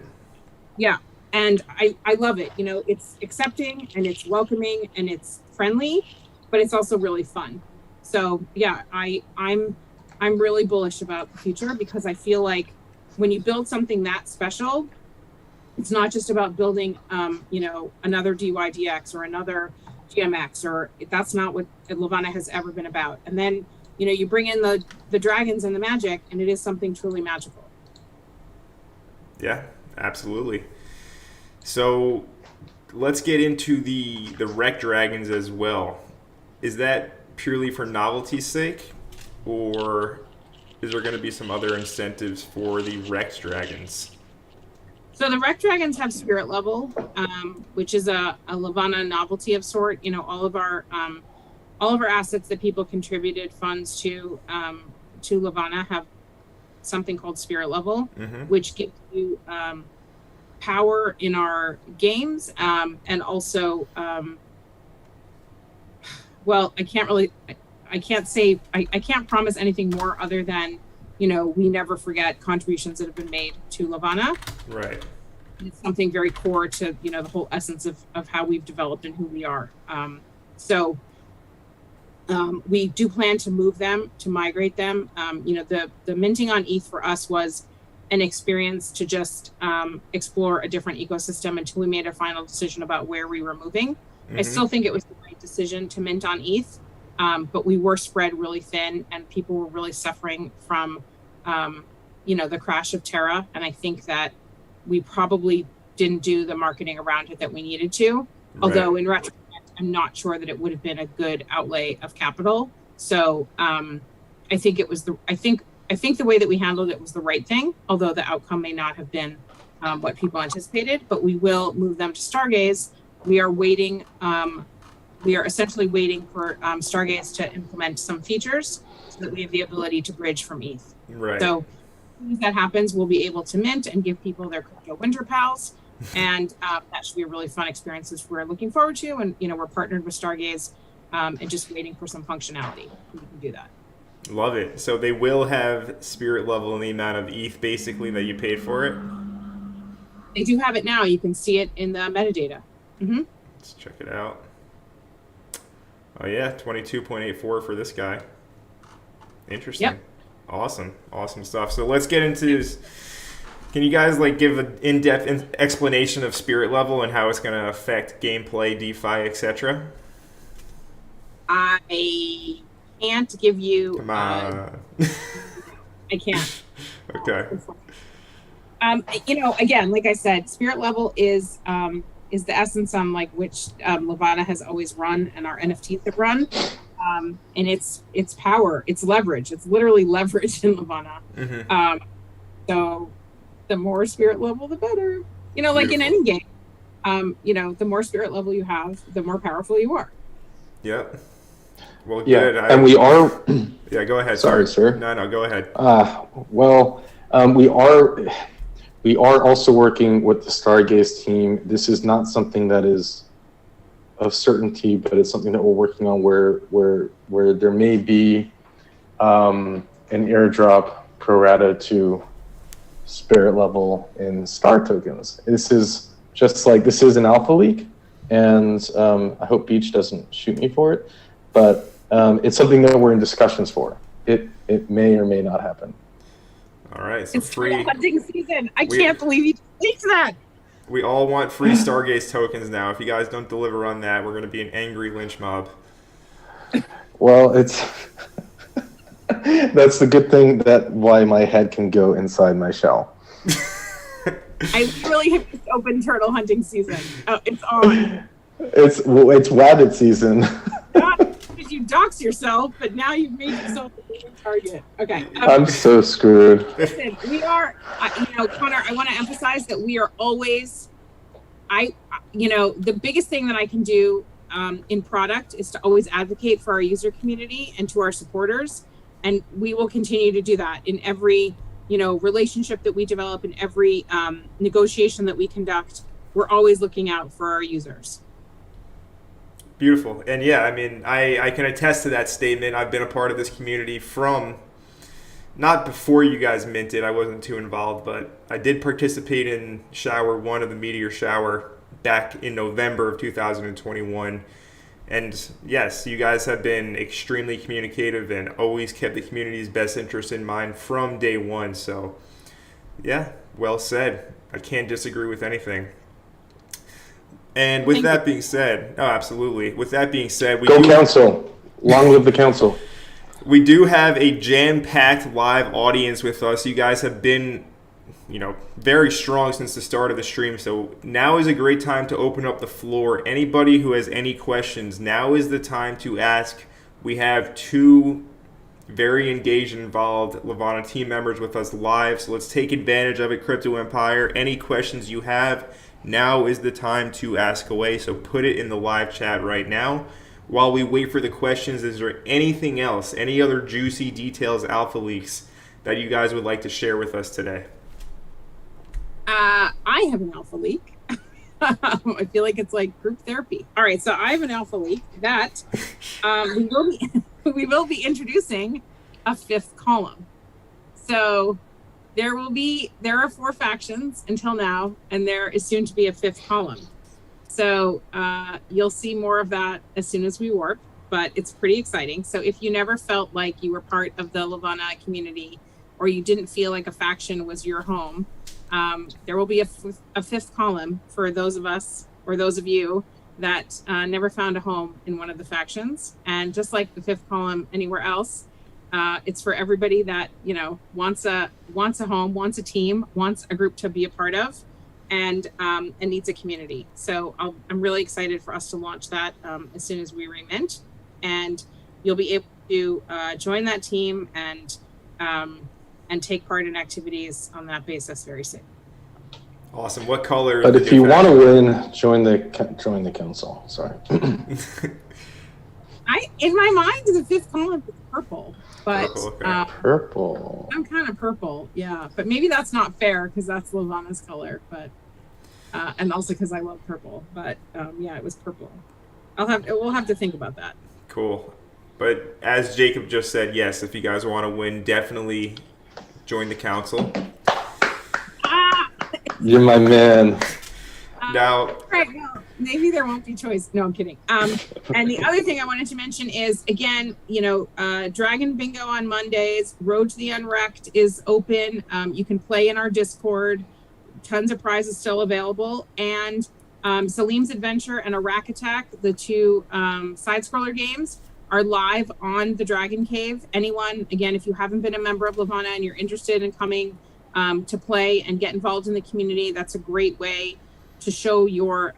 Yeah. And I love it. It's accepting and it's welcoming and it's friendly, but it's also really fun. So yeah, I'm really bullish about the future, because I feel like when you build something that special, it's not just about building, another DYDX or another GMX, or that's not what Levana has ever been about. And then, you bring in the dragons and the magic, and it is something truly magical. Yeah, absolutely. So let's get into the Rec Dragons as well. Is that purely for novelty's sake, or is there going to be some other incentives for the Rec Dragons? So the Rec Dragons have spirit level, which is a Levana novelty of sort. All of our assets that people contributed funds to Levana have something called spirit level, which gives you power in our games, and also, well, I can't promise anything more other than, we never forget contributions that have been made to Levana. Right. It's something very core to, the whole essence of how we've developed and who we are. So we do plan to move them, to migrate them. The minting on ETH for us was an experience to just explore a different ecosystem until we made a final decision about where we were moving. I still think it was the right decision to mint on ETH, but we were spread really thin, and people were really suffering from, the crash of Terra. And I think that we probably didn't do the marketing around it that we needed to. Right. Although in retrospect, I'm not sure that it would have been a good outlay of capital. So I think it was I think the way that we handled it was the right thing, although the outcome may not have been what people anticipated. But we will move them to Stargaze. We are waiting. We are essentially waiting for Stargaze to implement some features so that we have the ability to bridge from ETH. Right. So as soon as that happens, we'll be able to mint and give people their crypto winter pals. And that should be a really fun experience, which we're looking forward to. And, we're partnered with Stargaze and just waiting for some functionality. We can do that. Love it. So they will have spirit level in the amount of ETH basically that you paid for it? They do have it now. You can see it in the metadata. Let's check it out. Oh yeah, 22.84 for this guy. Interesting. Yep. Awesome stuff. So let's get into this. Can you guys give an in-depth explanation of spirit level and how it's going to affect gameplay, DeFi, etc.? I can't give you. Come on. I can't. Okay. Again, like I said, spirit level is the essence on which Levana has always run and our NFTs have run. And it's power, it's leverage. It's literally leverage in Levana. So the more spirit level, the better. Like in any game, the more spirit level you have, the more powerful you are. Yep. Well, yeah, good. And we are. Yeah, go ahead. Sorry, sir. No, go ahead. We are also working with the Stargaze team. This is not something that is of certainty, but it's something that we're working on where there may be an airdrop pro rata to spirit level in star tokens. This is this is an alpha leak, and I hope Beach doesn't shoot me for it, but it's something that we're in discussions for. It may or may not happen. All right, so it's free hunting season. I can't believe you leaked that. We all want free Stargaze tokens now. If you guys don't deliver on that, we're going to be an angry lynch mob. Well, that's the good thing why my head can go inside my shell. I really have just opened turtle hunting season. Oh, it's on. It's rabbit season. Not because you dox yourself, but now you've made yourself a moving target. Okay. I'm so screwed. Listen, we are, Connor, I want to emphasize that we are always, the biggest thing that I can do in product is to always advocate for our user community and to our supporters. And we will continue to do that in every, relationship that we develop, in every negotiation that we conduct. We're always looking out for our users. Beautiful. And yeah, I can attest to that statement. I've been a part of this community from, not before you guys minted, I wasn't too involved, but I did participate in Shower 1 of the Meteor Shower back in November of 2021. And yes, you guys have been extremely communicative and always kept the community's best interest in mind from day one. So yeah, well said. I can't disagree with anything. And with Thank that you. being said, oh, absolutely. With that being said, Go council. Long live the council. we do have a jam-packed live audience with us. You guys have been, very strong since the start of the stream. So now is a great time to open up the floor. Anybody who has any questions, now is the time to ask. We have two very engaged and involved Levana team members with us live. So let's take advantage of it, Crypto Empire. Any questions you have, now is the time to ask away. So put it in the live chat right now. While we wait for the questions, is there anything else, any other juicy details, alpha leaks that you guys would like to share with us today? I have an alpha leak. I feel like it's like group therapy. All right, so I have an alpha leak that we will be introducing a fifth column. So there are 4 factions until now, and there is soon to be a fifth column. So you'll see more of that as soon as we warp, but it's pretty exciting. So if you never felt like you were part of the Levana community, or you didn't feel like a faction was your home, there will be a fifth column for those of us, or those of you that never found a home in one of the factions. And just like the fifth column anywhere else, it's for everybody that wants a home, wants a team, wants a group to be a part of, and needs a community. So I'm really excited for us to launch that as soon as we remint, and you'll be able to join that team and take part in activities on that basis very soon. Awesome. What color? But if you want to win, join the council. Sorry. In my mind, the fifth column is purple, but Purple, okay. Purple. I'm kind of purple, yeah. But maybe that's not fair because that's Levana's color, but and also because I love purple. But yeah, it was purple. We'll have to think about that. Cool. But as Jacob just said, yes, if you guys want to win, definitely join the council. You're my man. Now, right, well, maybe there won't be choice. No, I'm kidding. And the other thing I wanted to mention is, again, Dragon Bingo on Mondays. Road to the Unwrecked is open. You can play in our Discord. Tons of prizes still available. And Salim's Adventure and a Rack Attack, the 2 side-scroller games, are live on the Dragon Cave. Anyone, again, if you haven't been a member of Levana and you're interested in coming to play and get involved in the community, that's a great way to show your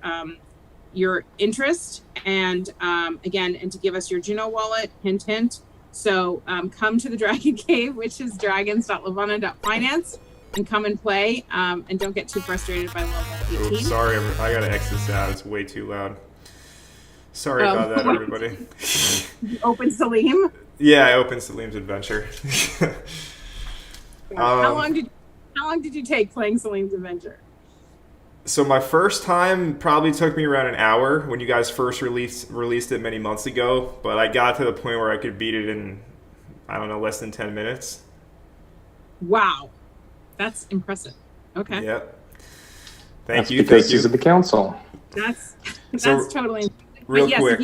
interest, and again, and to give us your Juno wallet, hint hint. So come to the Dragon Cave, which is dragons.levana.finance, and come and play, and don't get too frustrated by level 18. oops, sorry, I gotta exit this out. It's way too loud. Sorry about that, everybody. You open Salim? Yeah, I opened Salim's Adventure. How long did you take playing Salim's Adventure? So my first time probably took me around an hour when you guys first released it many months ago, but I got to the point where I could beat it in, I don't know, less than 10 minutes. Wow. That's impressive. Okay. Yep. That's Thank because you. he's at the council. That's So, totally real but yes, quick.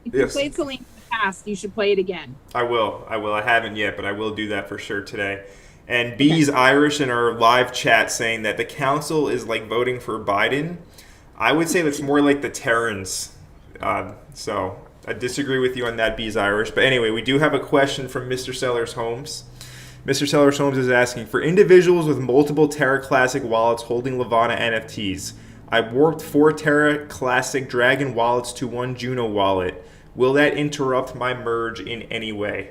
if you played Salim in the past, you should play it again. I will. I haven't yet, but I will do that for sure today. And B's Irish in our live chat saying that the council is like voting for Biden. I would say that's more like the Terrans. So I disagree with you on that, B's Irish. But anyway, we do have a question from Mr. Sellers Holmes. Mr. Sellers Holmes is asking, for individuals with multiple Terra Classic wallets holding Levana NFTs, I warped 4 Terra Classic Dragon wallets to 1 Juno wallet. Will that interrupt my merge in any way?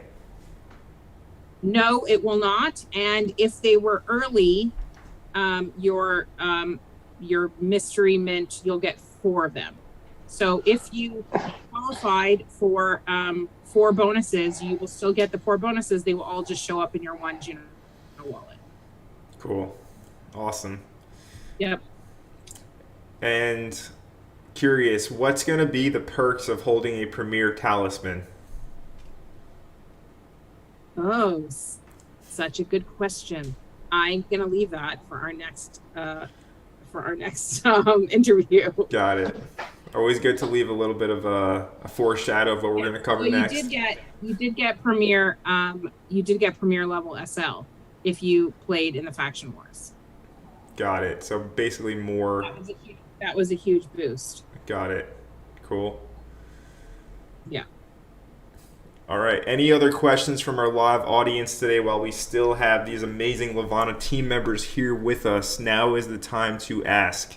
No, it will not. And if they were early, your mystery mint, you'll get 4 of them. So if you qualified for 4 bonuses, you will still get the 4 bonuses. They will all just show up in your 1 Juno wallet. Cool. Awesome. Yep. And curious, what's going to be the perks of holding a Premier Talisman? Oh, such a good question. I'm gonna leave that for our next interview. Got it. Always good to leave a little bit of a foreshadow of what we're going to cover next. You did get Premier level SL if you played in the Faction Wars. Got it. So basically more. that was a huge boost. Got it. Cool. Yeah. All right. Any other questions from our live audience today while we still have these amazing Levana team members here with us? Now is the time to ask.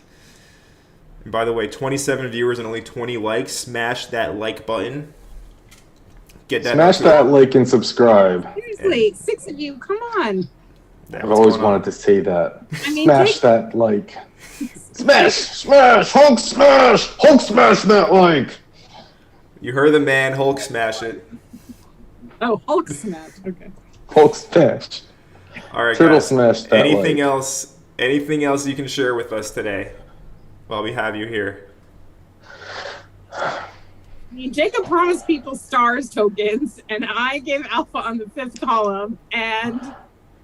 And by the way, 27 viewers and only 20 likes. Smash that like button. Get that. Smash that like and subscribe. Seriously, 6 of you, come on. I've always wanted to say that. I mean, Smash that like. Smash! Hulk smash that like! You heard the man. Hulk smash it. Oh, Hulk smash. Okay. Hulk smash. All right, Turtle guys. smash that Anything like. else? Anything else you can share with us today while we have you here? I mean, Jacob promised people stars tokens, and I gave alpha on the 5th column. And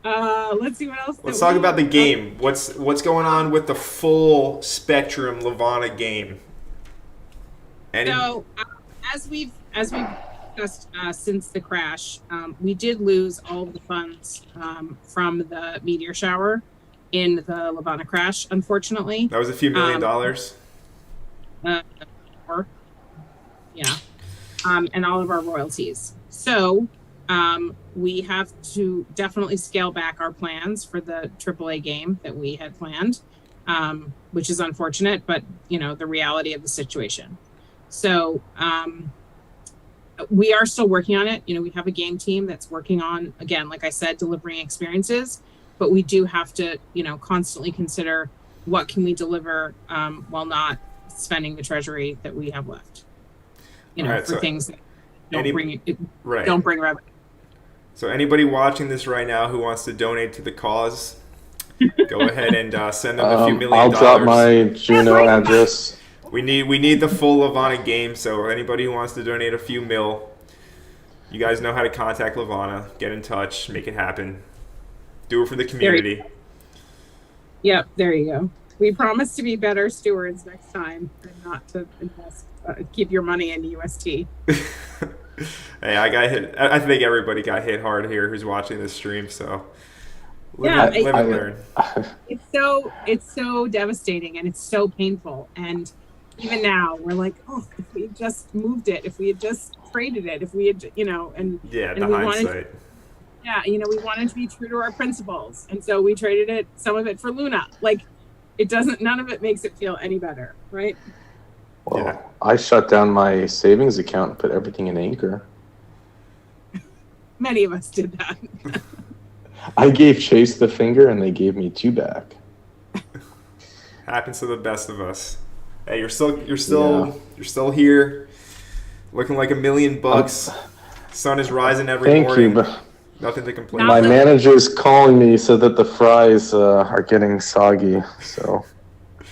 let's see what else. Let's talk about the game. What's going on with the full spectrum Levana game? So, as we've discussed since the crash, we did lose all of the funds from the meteor shower in the Levana crash, unfortunately. That was a few $1 million. Yeah. And all of our royalties. So we have to definitely scale back our plans for the AAA game that we had planned, which is unfortunate, but the reality of the situation. So we are still working on it. We have a game team that's working on, again, like I said, delivering experiences, but we do have to, constantly consider what can we deliver while not spending the treasury that we have left, for things that don't bring revenue. So anybody watching this right now who wants to donate to the cause, go ahead and send them a few $1 million. I'll drop my Juno address. We need the full Levana game, so anybody who wants to donate a few mil, you guys know how to contact Levana. Get in touch, make it happen. Do it for the community. Yep, there you go. We promise to be better stewards next time and not to invest, keep your money in UST. Hey, I got hit. I think everybody got hit hard here who's watching this stream, so live and learn. It's so devastating and it's so painful. And even now, we're like, if we had just moved it, if we had just traded it, if we had, the we hindsight. We wanted to be true to our principles. And so we traded it, some of it for Luna. Like, none of it makes it feel any better, right? Well, I shut down my savings account and put everything in Anchor. Many of us did that. I gave Chase the finger and they gave me 2 back. Happens to the best of us. Hey, you're still here, looking like $1 million. Sun is rising every morning. Thank you, but nothing to complain. My manager's calling me so that the fries are getting soggy. So.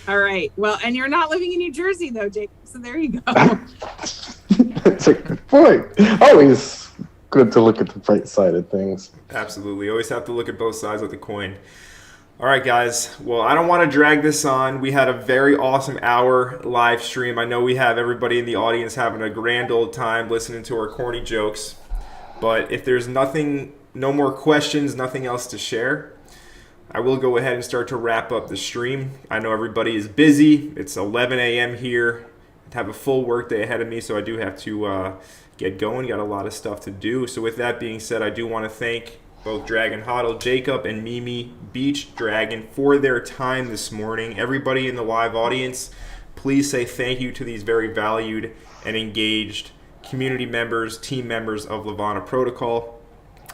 All right. Well, and you're not living in New Jersey though, Jake. So there you go. That's a good point. Always good to look at the bright side of things. Absolutely. Always have to look at both sides of the coin. All right, guys. Well, I don't want to drag this on. We had a very awesome hour live stream. I know we have everybody in the audience having a grand old time listening to our corny jokes. But if there's no more questions, nothing else to share, I will go ahead and start to wrap up the stream. I know everybody is busy. It's 11 a.m. here. I have a full work day ahead of me, so I do have to get going. Got a lot of stuff to do. So with that being said, I do want to thank both Dragonhodl, Jacob, and Mimi Beach Dragon for their time this morning. Everybody in the live audience, please say thank you to these very valued and engaged community members, team members of Levana Protocol.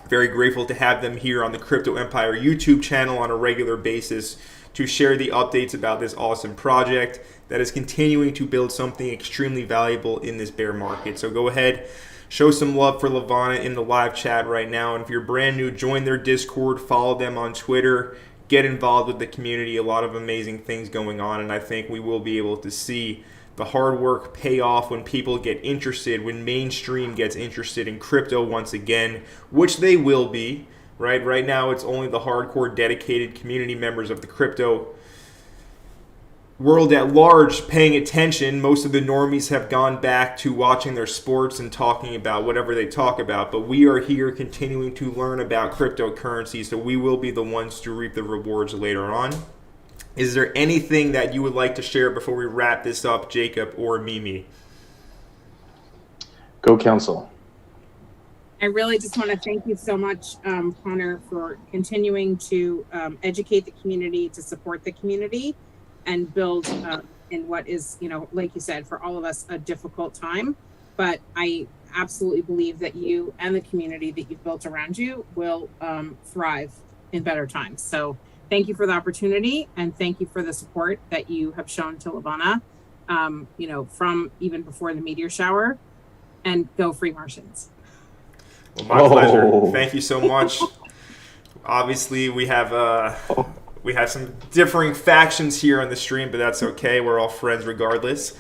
Very grateful to have them here on the Crypto Empire YouTube channel on a regular basis to share the updates about this awesome project that is continuing to build something extremely valuable in this bear market. So go ahead, show some love for Levana in the live chat right now. And if you're brand new, join their Discord, follow them on Twitter, get involved with the community. A lot of amazing things going on, and I think we will be able to see the hard work pay off when people get interested, when mainstream gets interested in crypto once again, which they will be, right? Right now, it's only the hardcore dedicated community members of the crypto world at large paying attention. Most of the normies have gone back to watching their sports and talking about whatever they talk about, but we are here continuing to learn about cryptocurrency, so we will be the ones to reap the rewards later on. Is there anything that you would like to share before we wrap this up, Jacob or Mimi? Go Council. I really just want to thank you so much, Connor, for continuing to educate the community, to support the community, and build in what is, like you said, for all of us, a difficult time. But I absolutely believe that you and the community that you've built around you will thrive in better times. So thank you for the opportunity, and thank you for the support that you have shown to Levana, from even before the meteor shower. And go Free Martians. Well, my pleasure. Thank you so much. Obviously, we have some differing factions here on the stream, but that's okay. We're all friends regardless.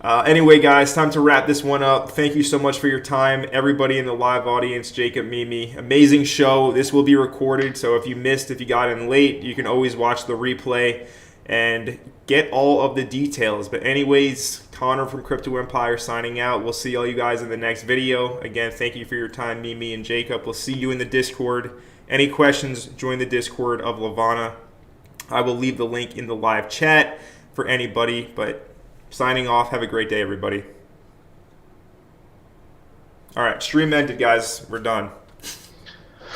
Anyway, guys, time to wrap this one up. Thank you so much for your time. Everybody in the live audience, Jacob, Mimi, amazing show. This will be recorded, so if you got in late, you can always watch the replay and get all of the details. But anyways, Connor from Crypto Empire signing out. We'll see all you guys in the next video. Again, thank you for your time, Mimi and Jacob. We'll see you in the Discord. Any questions, join the Discord of Levana. I will leave the link in the live chat for anybody, but signing off. Have a great day, everybody. All right, stream ended, guys. We're done.